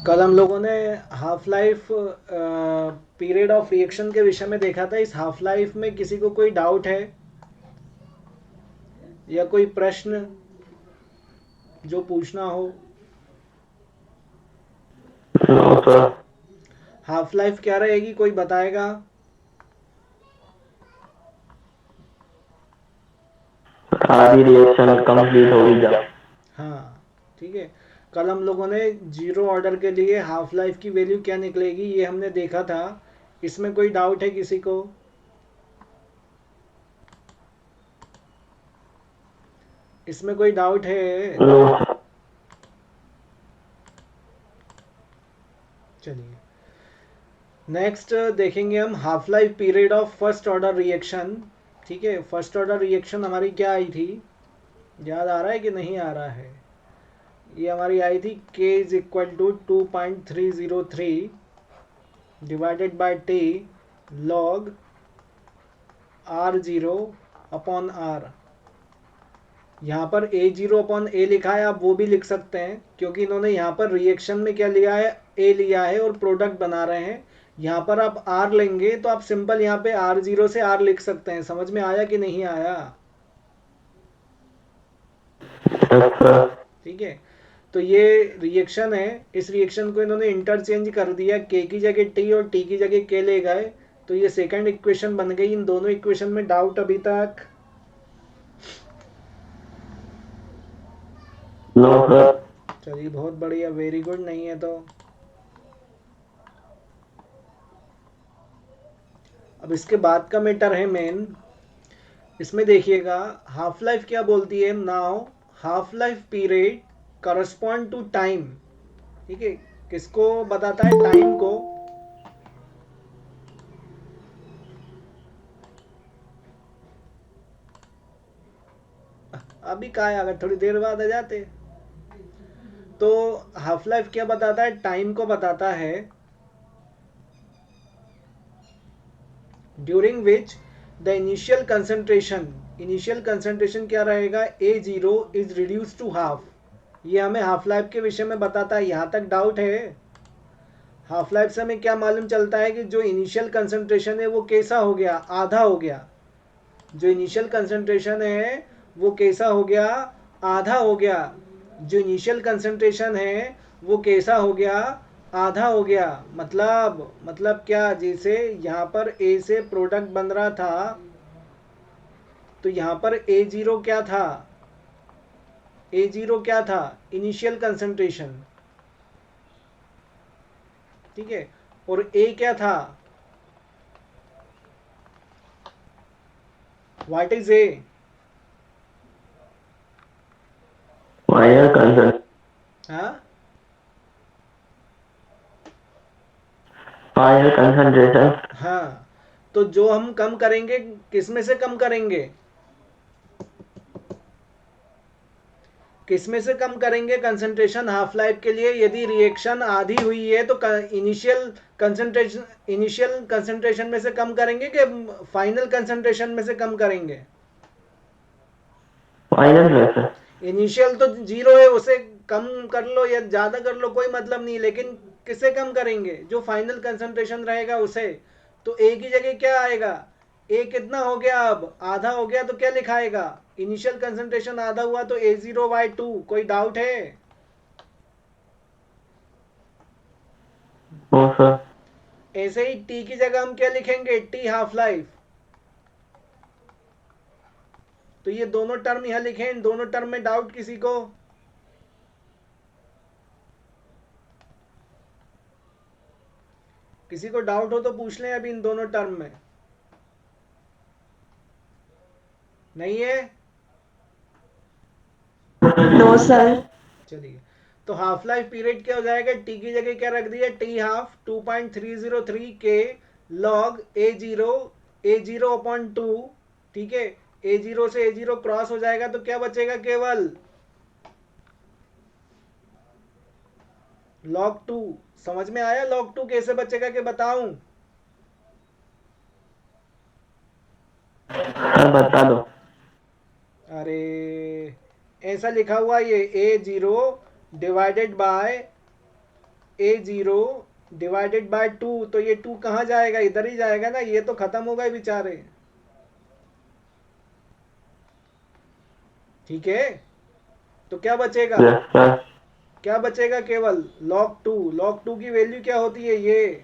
कल हम लोगों ने half life period of reaction के विषय में देखा था। इस हाफ लाइफ में किसी को कोई डाउट है या कोई प्रश्न जो पूछना हो? No sir. हाफ लाइफ क्या रहेगी, कोई बताएगा? आधी रिएक्शन कंप्लीट होगी जब। हाँ, ठीक है। कल हम लोगों ने जीरो ऑर्डर के लिए हाफ लाइफ की वैल्यू क्या निकलेगी ये हमने देखा था। इसमें कोई डाउट है किसी को? इसमें कोई डाउट है? No sir. चलिए, नेक्स्ट देखेंगे हम half life period of first order reaction. ठीक है, फर्स्ट ऑर्डर रिएक्शन हमारी क्या आई थी, याद आ रहा है कि नहीं आ रहा है? ये हमारी आई थी k is equal to 2.303 divided by T log r0 upon r। यहाँ पर a0 अपॉन a लिखा है, आप वो भी लिख सकते हैं क्योंकि इन्होंने यहाँ पर रिएक्शन में क्या लिया है, a लिया है और प्रोडक्ट बना रहे हैं। यहाँ पर आप r लेंगे तो आप सिंपल यहाँ पे r0 से r लिख सकते हैं। समझ में आया कि नहीं आया? Yes sir. ठीक है, तो ये रिएक्शन है। इस रिएक्शन को इन्होंने इंटरचेंज कर दिया, के की जगह टी और टी की जगह के ले गए, तो ये सेकंड इक्वेशन बन गई। इन दोनों इक्वेशन में डाउट अभी तक? No sir. चलिए, बहुत बढ़िया, वेरी गुड। नहीं है तो अब इसके बाद का मैटर है मेन। इसमें देखिएगा हाफ लाइफ क्या बोलती है now, half life period correspond to time. ठीक है, किसको बताता है? टाइम को। अभी कहा है, अगर थोड़ी देर बाद आ जाते। तो हाफ लाइफ क्या बताता है? टाइम को बताता है, during which the initial concentration क्या रहेगा, A0 is reduce to half. ये हमें हाफ लाइफ के विषय में बताता है। यहाँ तक डाउट है? हाफ लाइफ से हमें क्या मालूम चलता है कि जो इनिशियल कंसेंट्रेशन है वो कैसा हो गया, आधा हो गया। जो इनिशियल कंसेंट्रेशन है वो कैसा हो गया, आधा हो गया। जो इनिशियल कंसेंट्रेशन है वो कैसा हो गया, आधा हो गया। मतलब क्या, जैसे यहाँ पर ए से प्रोडक्ट बन रहा था तो यहाँ पर A0 क्या था, A0 क्या था, इनिशियल कंसेंट्रेशन। ठीक है, और A क्या था, what is A? Final concentration. हाँ, फाइनल कंसंट्रेशन। हाँ। तो जो हम कम करेंगे, किस में से कम करेंगे, किस में से कम करेंगे कंसंट्रेशन हाफ लाइफ के लिए? यदि रिएक्शन आधी हुई है तो इनिशियल कंसंट्रेशन में से कम करेंगे कि फाइनल कंसंट्रेशन में से कम करेंगे? फाइनल में। इनिशियल तो जीरो है, उसे कम कर लो या ज्यादा कर लो कोई मतलब नहीं, लेकिन किसे कम करेंगे? जो फाइनल कंसंट्रेशन रहेगा उसे। तो ए की जगह क्या आएगा, ए कितना हो गया, अब आधा हो गया, तो क्या लिखाएगा? इनिशियल कंसंट्रेशन आधा हुआ तो A0/2। कोई डाउट है? No sir. ऐसे ही टी की जगह हम क्या लिखेंगे, टी हाफ लाइफ। तो ये दोनों टर्म यहां लिखे, इन दोनों टर्म में डाउट किसी को? किसी को डाउट हो तो पूछ लें अभी इन दोनों टर्म में। नहीं है? No sir. चलिए, तो हाफ लाइफ पीरियड क्या हो जाएगा, टी की जगह क्या रख दिया, टी हाफ 2.303 के लॉग A0 अपॉन 2। ठीक है, A0 से A0 क्रॉस हो जाएगा तो क्या बचेगा, केवल log 2। समझ में आया log 2 कैसे बचेगा कि बताऊं? सर बता दो। अरे, ऐसा लिखा हुआ ये A0 divided by A0 divided by 2, तो ये 2 कहाँ जाएगा, इधर ही जाएगा ना, ये तो खत्म हो गए बेचारे। ठीक है, तो क्या बचेगा, यस सर। क्या बचेगा, केवल log 2 की वैल्यू क्या होती है, ये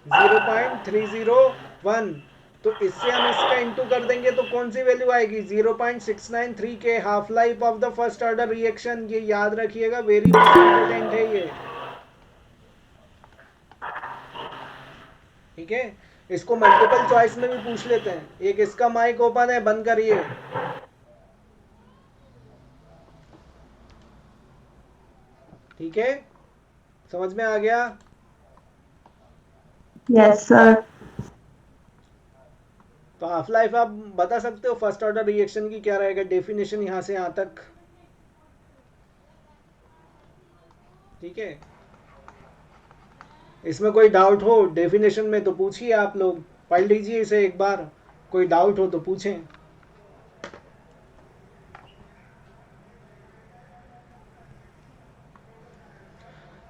0.301। तो इससे हम इसका इंटू कर देंगे तो कौन सी वैल्यू आएगी, 0.693 के half life of the first order reaction. ये याद रखिएगा, वेरी मच इंपॉर्टेंट है ये। ठीक है, इसको मल्टीपल चॉइस में भी पूछ लेते हैं। एक इसका माइक ओपन है, बंद करिए। ठीक है, समझ में आ गया। Yes sir. तो हाफ लाइफ आप बता सकते हो फर्स्ट ऑर्डर रिएक्शन की क्या रहेगा, डेफिनेशन यहां से यहां तक। ठीक है, इसमें कोई डाउट हो डेफिनेशन में तो पूछिए, आप लोग पढ़ लीजिए इसे एक बार, कोई डाउट हो तो पूछें।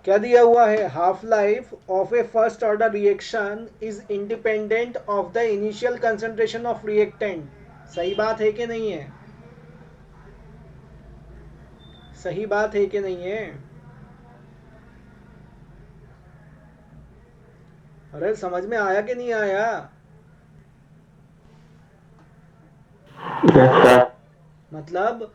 क्या दिया हुआ है, half life of A first order reaction is independent of the initial concentration of reactant. सही बात है कि नहीं है, सही बात है कि नहीं है। अरे समझ में आया कि नहीं आया। Yes sir. मतलब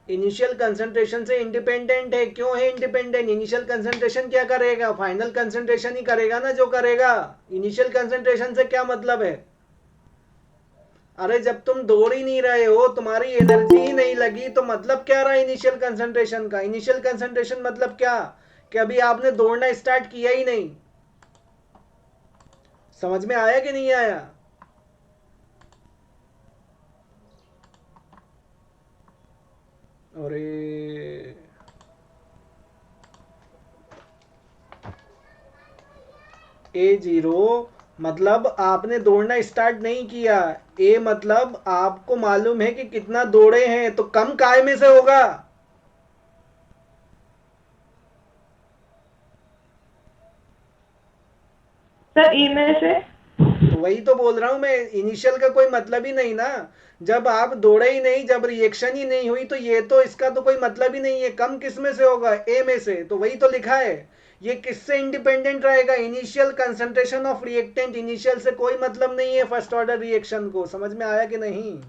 इनिशियल कंसंट्रेशन से इंडिपेंडेंट है। क्यों है इंडिपेंडेंट, इनिशियल कंसंट्रेशन क्या करेगा, फाइनल कंसंट्रेशन ही करेगा ना जो करेगा। इनिशियल कंसंट्रेशन से क्या मतलब है, अरे जब तुम दौड़ ही नहीं रहे हो, तुम्हारी एनर्जी ही नहीं लगी, तो मतलब क्या रहा इनिशियल कंसंट्रेशन का। इनिशियल कंसंट्रेशन मतलब क्या, कि अभी आपने दौड़ना स्टार्ट किया ही नहीं। समझ में आया कि नहीं आया। अरे A0 मतलब आपने दौड़ना स्टार्ट नहीं किया। ए मतलब आपको मालूम है कि कितना दौड़े हैं, तो कम काय में से होगा। सर ई में से। तो वही तो बोल रहा हूं मैं, इनिशियल का कोई मतलब ही नहीं ना। जब आप दौड़े ही नहीं, जब रिएक्शन ही नहीं हुई, तो ये तो इसका तो कोई मतलब ही नहीं है। कम किस में से होगा, ए में से। तो वही तो लिखा है, ये किससे इंडिपेंडेंट रहेगा, initial concentration of reactant. Initial से कोई मतलब नहीं है फर्स्ट ऑर्डर रिएक्शन को। समझ में आया कि नहीं।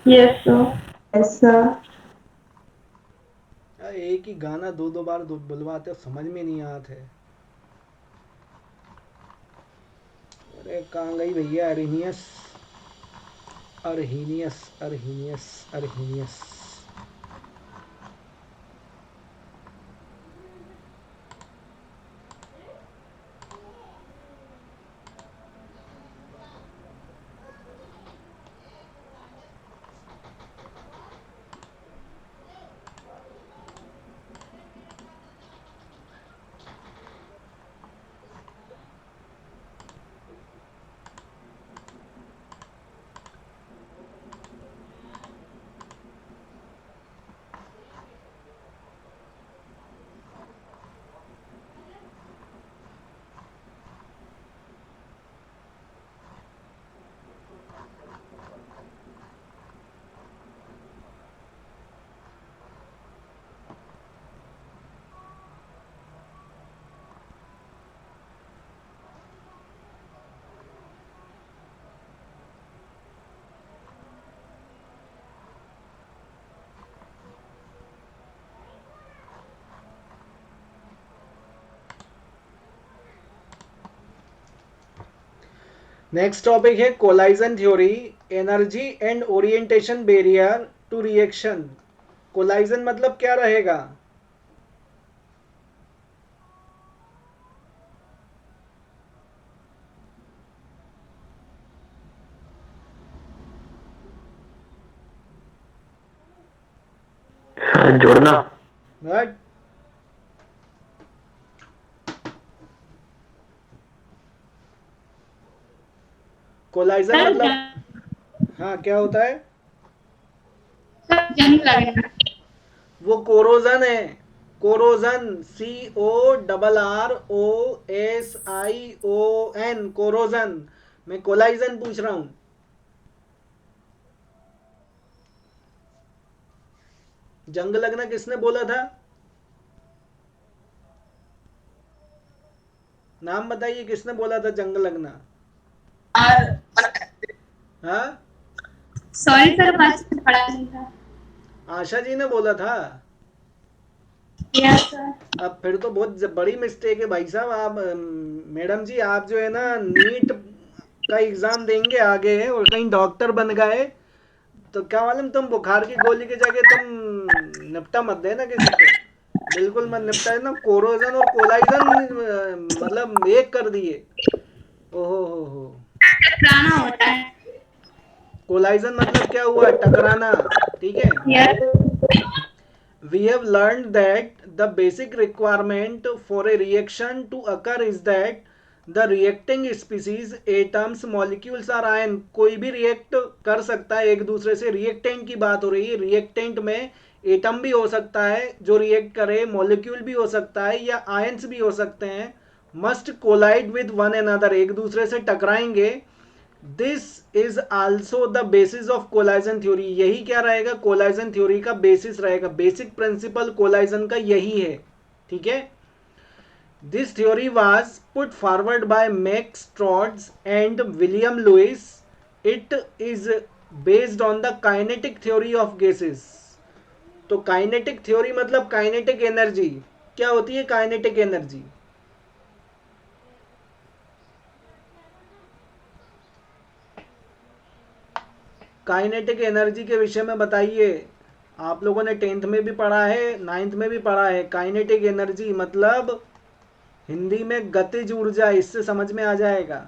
Yes sir. Yes sir. एक ही गाना दो दो बार बुलवाते हो, समझ में नहीं आते। अरे कहाँ गई भैया Arrhenius, Arrhenius Arrhenius Arrhenius. Next topic है collision theory, energy and orientation barrier to reaction. Collision मतलब क्या रहेगा, जोड़ना। राइट। कोलाइजन सर मतलब, हाँ क्या होता है, जंग लगना। वो कोरोजन है। Corrosion, CORROSION, corrosion. मैं कोलाइजन पूछ रहा हूं। जंग लगना किसने बोला था? नाम बताइए, किसने बोला था जंग लगना? हाँ, सॉरी सर, बात पढ़ा नहीं था। आशा जी ने बोला था। Yes sir. अब फिर तो बहुत बड़ी मिस्टेक है भाई साहब। आप मैडम जी, आप जो है ना नीट का एग्जाम देंगे आगे और कहीं डॉक्टर बन गए तो क्या मालूम, तुम बुखार की गोली की जगह तुम निपटा मत देना किसी को। बिल्कुल मत निपटा देना। कोरोजन और कोलाइजन मतलब एक कर दिए। ओहो हो। टकराना होता है। कोलाइजन मतलब क्या हुआ? टकराना। ठीक है। Yes. We have learned that the basic requirement for a reaction to occur is that the reacting species, atoms, molecules are ion। कोई भी रिएक्ट कर सकता है एक दूसरे से। रिएक्टेंट की बात हो रही है। रिएक्टेंट में एटम भी हो सकता है जो रिएक्ट करे, मॉलिक्यूल भी हो सकता है, या आयंस भी हो सकते हैं। Must collide with one another, एक दूसरे से टकराएंगे। This is also the basis of collision theory. यही क्या रहेगा? कोलाइजन थ्योरी का बेसिस रहेगा। बेसिक प्रिंसिपल कोलाइजन का यही है। ठीक है। This theory was put forward by Max Trautz and William Lewis. It is based on the kinetic theory of gases. तो काइनेटिक थ्योरी मतलब काइनेटिक एनर्जी। क्या होती है काइनेटिक एनर्जी? काइनेटिक एनर्जी के विषय में बताइए। आप लोगों ने 10th में भी पढ़ा है, 9th में भी पढ़ा है। काइनेटिक एनर्जी मतलब हिंदी में गतिज ऊर्जा। इससे समझ में आ जाएगा।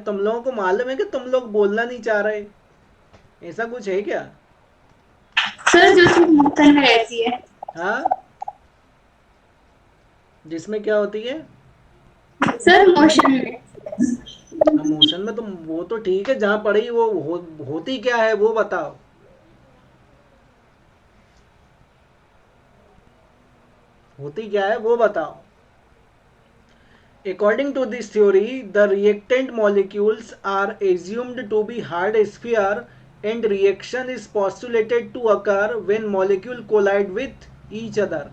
तुम लोगों को मालूम है कि तुम लोग बोलना नहीं चाह रहे? ऐसा कुछ है क्या? सर जो चीज मोशन में रहती है। हाँ, जिसमें क्या होती है? सर मोशन में। मोशन में तो वो तो ठीक है, जहां पड़ी वो होती क्या है वो बताओ। होती क्या है वो बताओ। According to this theory, the reactant molecules are assumed to be hard sphere and reaction is postulated to occur when molecule collide with each other।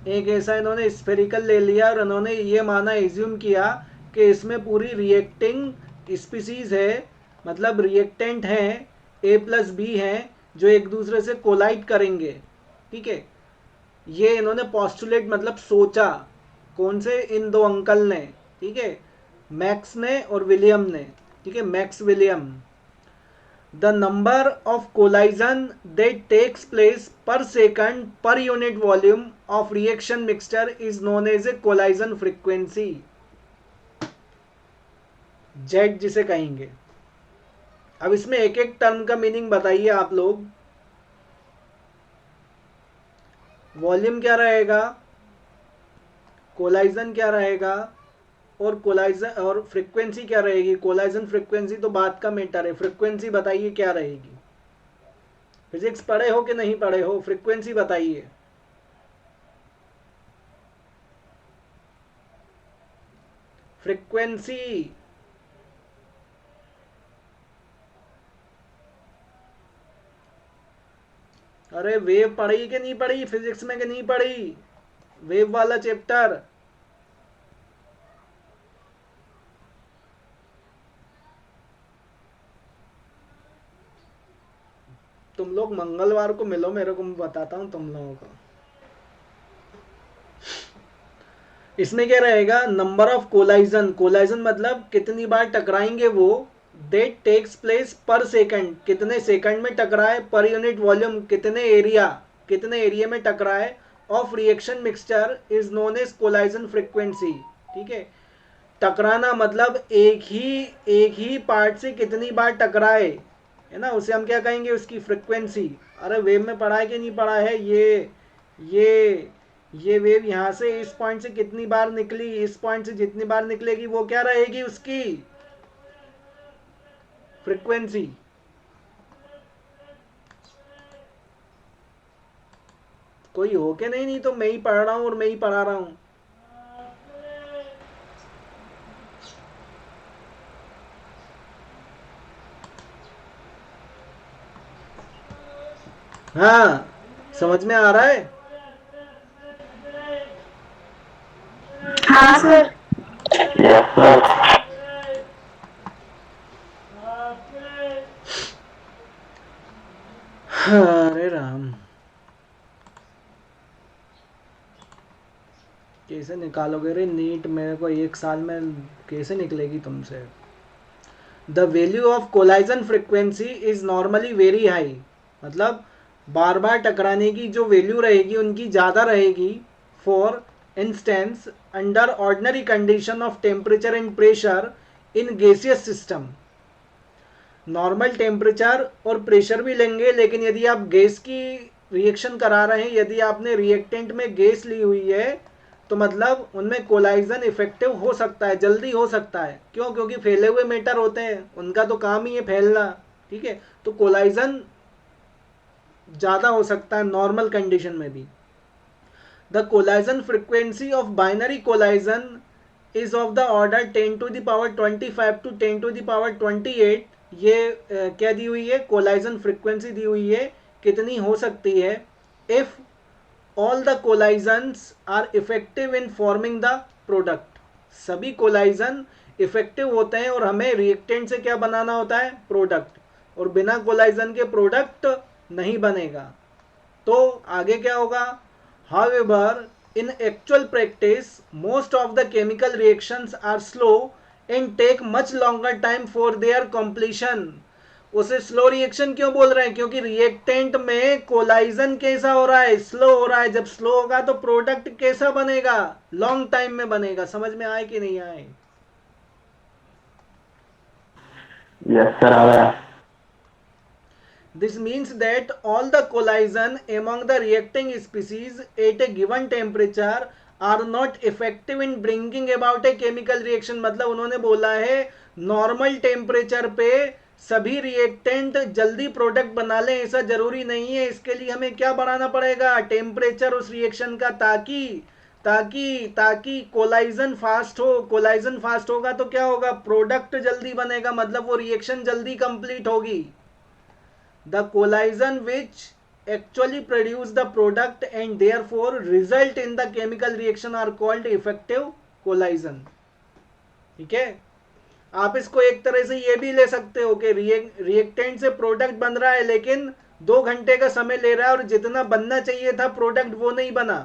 एक ऐसा इन्होंने स्फेरिकल ले लिया और इन्होंने ये माना, एज्यूम किया कि इसमें पूरी रिएक्टिंग स्पीसीज है, मतलब रिएक्टेंट हैं, ए प्लस बी हैं, जो एक दूसरे से कोलाइड करेंगे। ठीक है। ये इन्होंने पॉस्टुलेट मतलब सोचा। कौन से? इन दो अंकल ने। ठीक है, मैक्स ने और विलियम ने। ठीक है, Max William. The number of collision that takes place per second per unit volume of reaction mixture is known as a collision frequency. Z जिसे कहेंगे। अब इसमें एक एक टर्म का मीनिंग बताइए आप लोग। वॉल्यूम क्या रहेगा, कोलाइजन क्या रहेगा, और कोलाइजन और फ्रीक्वेंसी क्या रहेगी? कोलाइजन फ्रीक्वेंसी तो बात का मैटर है। फ्रीक्वेंसी बताइए क्या रहेगी? फिजिक्स पढ़े हो कि नहीं पढ़े हो? फ्रीक्वेंसी बताइए। फ्रीक्वेंसी। अरे वेव पढ़ी कि नहीं पढ़ी फिजिक्स में, कि नहीं पढ़ी? वेव वाला चैप्टर। तुम लोग मंगलवार को मिलो मेरे को, मैं बताता हूं तुम लोगों को। इसमें क्या रहेगा? Number of collision. कोलाइजन मतलब कितनी बार टकराएंगे वो। That takes place per second, कितने सेकंड में टकराए। पर यूनिट वॉल्यूम, कितने एरिया में टकराए। Of reaction mixture is known as collision frequency. ठीक है। टकराना मतलब एक ही पार्ट से कितनी बार टकराए, है ना, उसे हम क्या कहेंगे? उसकी फ्रीक्वेंसी। अरे वेव में पढ़ा है कि नहीं पढ़ा है? ये ये वेव यहाँ से इस पॉइंट से कितनी बार निकली, इस पॉइंट से जितनी बार निकलेगी वो क्या रहेगी उसकी फ्रीक्वेंसी। कोई हो के नहीं तो मैं ही पढ़ रहा हूँ और मैं ही पढ़ा रहा हूँ। हाँ, समझ में आ रहा है? हाँ सर। Yes sir. अरे राम, कैसे निकालोगे रे नीट? मेरे को एक साल में कैसे निकलेगी तुमसे? The value of collision frequency is normally very high, मतलब बार बार टकराने की जो वैल्यू रहेगी उनकी ज़्यादा रहेगी। For instance under ordinary condition of temperature and pressure in gaseous system. Normal temperature और प्रेशर भी लेंगे, लेकिन यदि आप गैस की रिएक्शन करा रहे हैं, यदि आपने रिएक्टेंट में गैस ली हुई है, तो मतलब उनमें कोलाइजन इफेक्टिव हो सकता है, जल्दी हो सकता है। क्यों? क्योंकि फैले हुए मैटर होते हैं, उनका तो काम ही है फैलना, ठीक है? तो कोलाइजन ज़्यादा हो सकता है नॉर्मल कंडीशन में भी। The collision frequency of binary collision is of the order 10 to the power 25 to 10 to the power 28। ये क्या दी हुई है? कोलाइजन फ्रिक्वेंसी दी हुई है, कितनी हो सकती है? If all the collisions are effective in forming the product. सभी कोलाइजन इफेक्टिव होते हैं और हमें रिएक्टेंट से क्या बनाना होता है? प्रोडक्ट। और बिना कोलाइजन के प्रोडक्ट नहीं बनेगा। तो आगे क्या होगा? However in actual practice most of the chemical reactions are slow and take much longer time for their completion. उसे स्लो रिएक्शन क्यों बोल रहे हैं? क्योंकि रिएक्टेंट में कोलाइजन कैसा हो रहा है? स्लो हो रहा है। जब स्लो होगा तो प्रोडक्ट कैसा बनेगा? लॉन्ग टाइम में बनेगा। समझ में आए कि नहीं आए? यस सर, आ गया। This means that all the collision among the reacting species at a given temperature are not effective in bringing about a chemical reaction। मतलब उन्होंने बोला है नॉर्मल टेम्परेचर पे सभी रिएक्टेंट जल्दी प्रोडक्ट बना लें, ऐसा जरूरी नहीं है। इसके लिए हमें क्या बढ़ाना पड़ेगा? टेम्परेचर उस रिएक्शन का, ताकि ताकि ताकि कोलाइजन फास्ट हो। कोलाइजन फास्ट होगा तो क्या होगा? प्रोडक्ट जल्दी बनेगा, मतलब वो रिएक्शन जल्दी कंप्लीट होगी। The collision which actually produce the product and therefore result in the chemical reaction are called effective collision। ठीक है? आप इसको एक तरह से ये भी ले सकते हो कि रिएक्टेंट से प्रोडक्ट बन रहा है, लेकिन 2 घंटे का समय ले रहा है और जितना बनना चाहिए था प्रोडक्ट वो नहीं बना,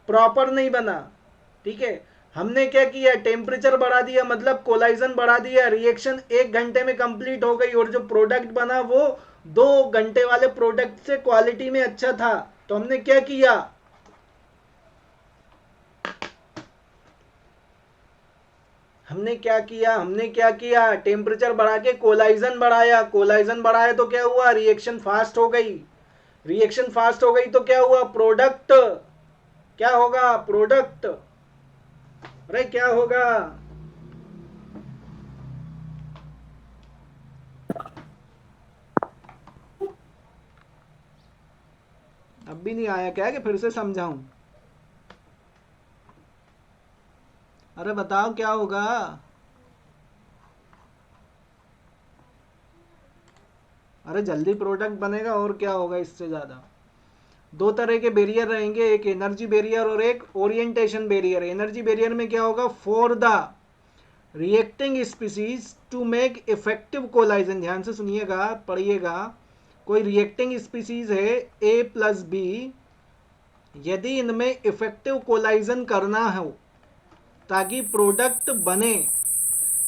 प्रॉपर नहीं बना। ठीक है? हमने क्या किया? टेम्परेचर बढ़ा दिया, मतलब कोलाइजन बढ़ा दिया, रिएक्शन 1 घंटे में कंप्लीट हो गई और जो प्रोडक्ट बना वो 2 घंटे वाले प्रोडक्ट से क्वालिटी में अच्छा था। तो हमने क्या किया? हमने क्या किया? टेम्परेचर बढ़ा के कोलाइजन बढ़ाया। कोलाइजन बढ़ाया तो क्या हुआ? रिएक्शन फास्ट हो गई। रिएक्शन फास्ट हो गई तो क्या हुआ? प्रोडक्ट क्या होगा? प्रोडक्ट, अरे क्या होगा? अब भी नहीं आया क्या कि फिर से समझाऊं? अरे बताओ क्या होगा? अरे जल्दी प्रोडक्ट बनेगा, और क्या होगा इससे ज्यादा? 2 तरह के बैरियर रहेंगे, एक एनर्जी बैरियर और एक ओरिएंटेशन बैरियर। एनर्जी बैरियर में क्या होगा? For the reacting species to make effective collision. ध्यान से सुनिएगा, पढ़िएगा। कोई रिएक्टिंग स्पीसीज है ए प्लस बी, यदि इनमें इफेक्टिव कोलाइजन करना हो ताकि प्रोडक्ट बने,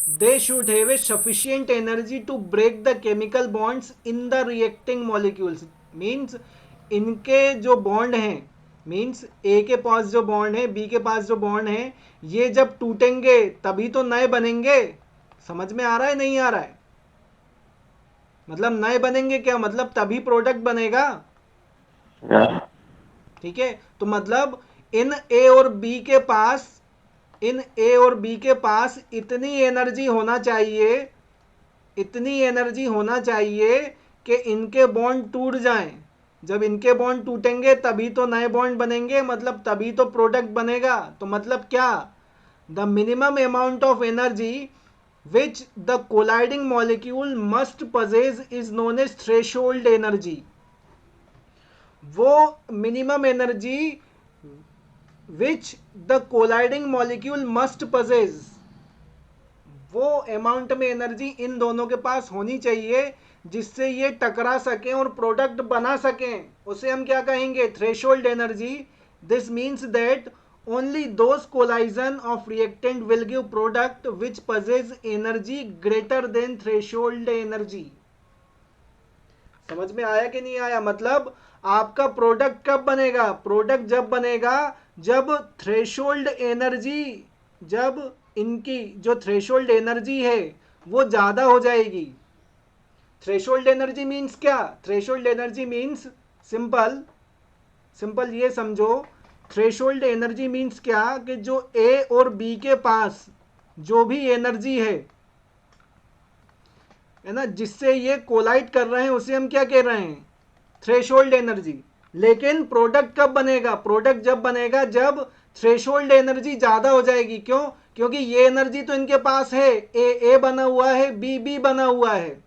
they should have a sufficient energy to break the chemical bonds in the reacting molecules. Means इनके जो बॉन्ड हैं, मीन्स ए के पास जो बॉन्ड है, बी के पास जो बॉन्ड है, ये जब टूटेंगे तभी तो नए बनेंगे। समझ में आ रहा है नहीं आ रहा है? मतलब नए बनेंगे क्या? मतलब तभी प्रोडक्ट बनेगा। यस ठीक है, तो मतलब इन ए और बी के पास इतनी एनर्जी होना चाहिए, इतनी एनर्जी होना चाहिए कि इनके बॉन्ड टूट जाएं। जब इनके बॉन्ड टूटेंगे तभी तो नए बॉन्ड बनेंगे, मतलब तभी तो प्रोडक्ट बनेगा। तो मतलब क्या, the minimum amount of energy which the colliding molecule must possess is known as threshold energy। वो minimum energy which the colliding molecule must possess, वो अमाउंट में एनर्जी इन दोनों के पास होनी चाहिए जिससे ये टकरा सकें और प्रोडक्ट बना सकें, उसे हम क्या कहेंगे, threshold energy. This means that only those collision of reactant will give product which possess energy greater than threshold energy। समझ में आया कि नहीं आया? मतलब आपका प्रोडक्ट कब बनेगा, प्रोडक्ट जब बनेगा जब थ्रेशोल्ड एनर्जी, जब इनकी जो थ्रेशोल्ड एनर्जी है वो ज्यादा हो जाएगी। थ्रेशोल्ड एनर्जी मीन्स क्या, थ्रेशोल्ड एनर्जी मीन्स सिंपल ये समझो, थ्रेशोल्ड एनर्जी मीन्स क्या कि जो ए और बी के पास जो भी एनर्जी है ना, जिससे ये कोलाइड कर रहे हैं उसे हम क्या कह रहे हैं, थ्रेशोल्ड एनर्जी। लेकिन प्रोडक्ट कब बनेगा, प्रोडक्ट जब बनेगा जब थ्रेशोल्ड एनर्जी ज्यादा हो जाएगी। क्यों, क्योंकि ये एनर्जी तो इनके पास है, ए बना हुआ है, बी बना हुआ है,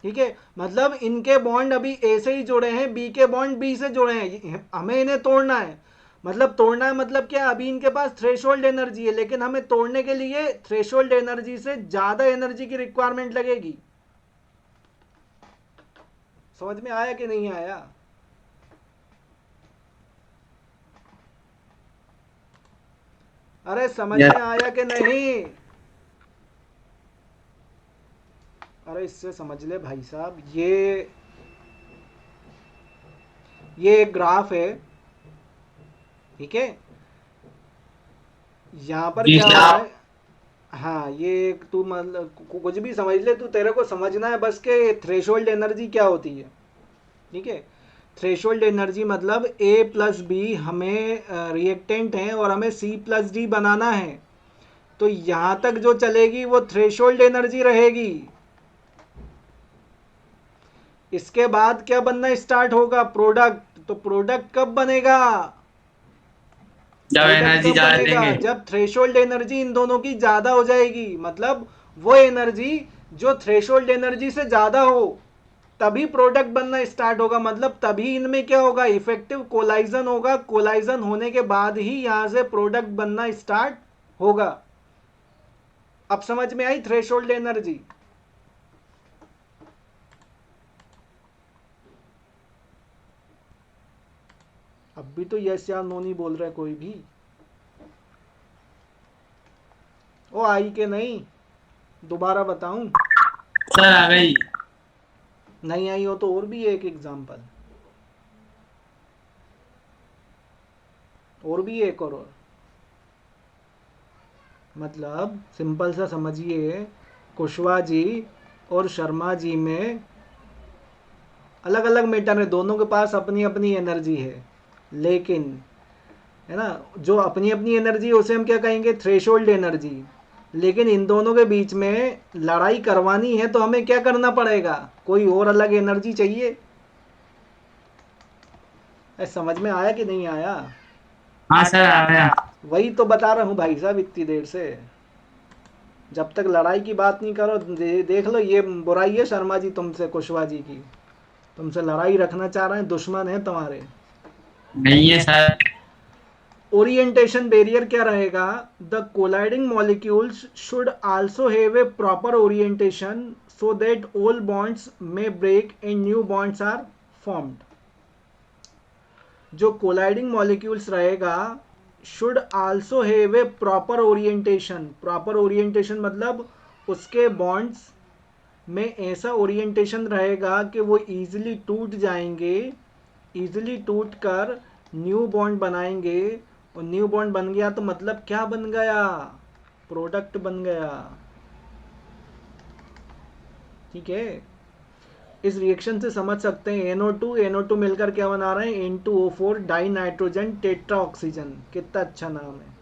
ठीक है, मतलब इनके बॉन्ड अभी ए से ही जुड़े हैं, बी के बॉन्ड बी से जुड़े हैं, हमें इन्हें तोड़ना है। मतलब तोड़ना है मतलब क्या, अभी इनके पास थ्रेशोल्ड एनर्जी है लेकिन हमें तोड़ने के लिए थ्रेशोल्ड एनर्जी से ज्यादा एनर्जी की रिक्वायरमेंट लगेगी। समझ में आया कि नहीं आया? अरे समझ में आया कि नहीं? अरे इससे समझ ले भाई साहब, ये एक ग्राफ है, ठीक है, यहां पर क्या हो रहा है, हाँ ये तू मतलब कुछ भी समझ ले, तू तेरे को समझना है बस के थ्रेशोल्ड एनर्जी क्या होती है, ठीक है। थ्रेशोल्ड एनर्जी मतलब ए प्लस बी हमें रिएक्टेंट है और हमें सी प्लस डी बनाना है, तो यहां तक जो चलेगी वो थ्रेशोल्ड एनर्जी रहेगी। इसके बाद क्या बनना स्टार्ट होगा, प्रोडक्ट। तो प्रोडक्ट कब बनेगा, जब एनर्जी ज्यादा देंगे, जब थ्रेशोल्ड एनर्जी इन दोनों की ज्यादा हो जाएगी। मतलब वो एनर्जी जो थ्रेशोल्ड एनर्जी से ज्यादा हो तभी प्रोडक्ट बनना स्टार्ट होगा, मतलब तभी इनमें क्या होगा, इफेक्टिव कोलाइजन होगा। कोलाइजन होने के बाद ही यहां से प्रोडक्ट बनना स्टार्ट होगा। अब समझ में आई थ्रेशोल्ड एनर्जी? अब भी तो यस या नो नहीं बोल रहा है कोई भी। ओ आई के नहीं, दोबारा बताऊं? सर आ गई। नहीं आई हो तो और भी एक एग्जांपल, और भी एक और मतलब सिंपल सा समझिए, कुशवाहा जी और शर्मा जी में अलग अलग मैटर है, दोनों के पास अपनी अपनी एनर्जी है, लेकिन है ना, जो अपनी अपनी एनर्जी है उसे हम क्या कहेंगे, थ्रेशोल्ड एनर्जी। लेकिन इन दोनों के बीच में लड़ाई करवानी है तो हमें क्या करना पड़ेगा, कोई और अलग एनर्जी चाहिए। समझ में आया कि नहीं आया? हाँ सर आ गया। वही तो बता रहा हूँ भाई साहब इतनी देर से, जब तक लड़ाई की बात नहीं करो। देख लो ये बुराई है शर्मा जी तुमसे, कुशवाहा जी की, तुमसे लड़ाई रखना चाह रहे हैं, दुश्मन है तुम्हारे। नहीं है सर। ओरिएंटेशन बैरियर क्या रहेगा, the colliding molecules should also have a proper orientation so that all bonds may break and new bonds are formed. जो कोलाइडिंग मॉलिक्यूल्स रहेगा should also have a proper orientation. Proper orientation मतलब उसके bonds में ऐसा orientation रहेगा कि वो easily टूट जाएंगे, इजीली टूट कर न्यू बॉन्ड बनाएंगे, और न्यू बॉन्ड बन गया तो मतलब क्या बन गया, प्रोडक्ट बन गया, ठीक है। इस रिएक्शन से समझ सकते हैं NO2 मिलकर क्या बना रहे हैं, N2O4 die nitrogen tetra oxygen. कितना अच्छा नाम है,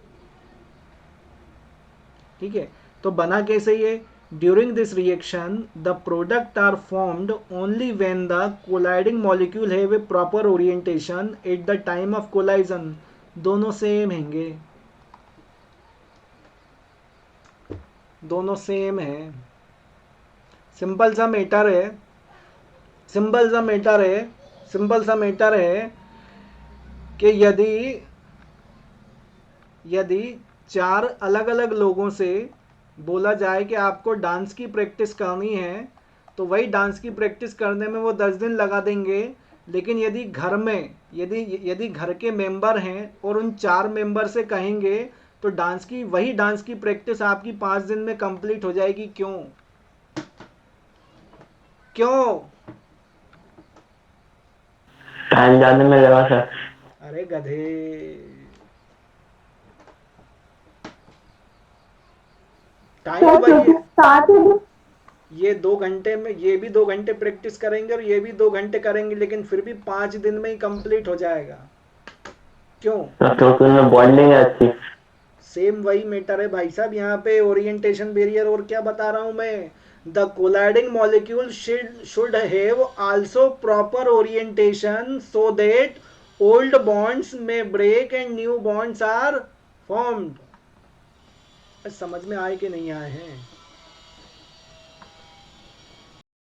ठीक है। तो बना कैसे ये, during this reaction the product are formed only when the colliding molecule have a proper orientation at the time of collision. दोनों सेम हैंगे, दोनों सेम है। सिंपल सा मैटर है, सिंपल सा मैटर है, सिंपल सा मैटर है कि यदि 4 अलग अलग लोगों से बोला जाए कि आपको डांस की प्रैक्टिस करनी है, तो वही डांस की प्रैक्टिस करने में वो 10 दिन लगा देंगे। लेकिन यदि घर में यदि घर के मेंबर हैं और उन 4 मेंबर से कहेंगे तो वही डांस की प्रैक्टिस आपकी 5 दिन में कंप्लीट हो जाएगी। क्यों? क्यों? टाइम जानने में लगा सर। अरे गधे, टाइम भाई, ये 2 घंटे में, ये भी 2 घंटे प्रैक्टिस करेंगे और ये भी 2 घंटे करेंगे, लेकिन फिर भी 5 दिन में ही कंप्लीट हो जाएगा। क्यों? तो उसमें बॉन्डिंग है अच्छी। सेम वही मैटर है भाई साहब, यहाँ पे ओरिएंटेशन बैरियर। और क्या बता रहा हूं मैं, the colliding molecule should have also proper orientation so that old bonds may break and new bonds are formed. समझ में आए कि नहीं आए हैं?